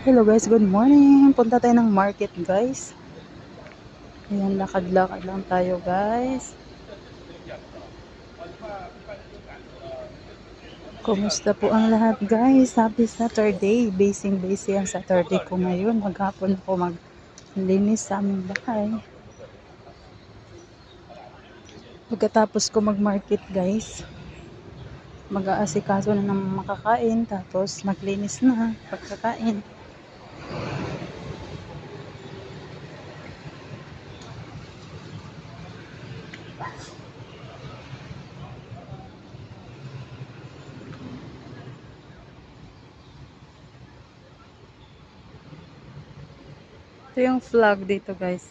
Hello guys, good morning. Punta tayo ng market guys. Ayan, lakad-lakad lang tayo guys. Kumusta po ang lahat guys? Happy Saturday. Busy ang Saturday ko ngayon. Maghapon ako maglinis sa aming bahay. Pagkatapos ko mag-market guys, mag-aasikaso na ng makakain. Tapos maglinis na pagkakain. Ito yung flag dito guys.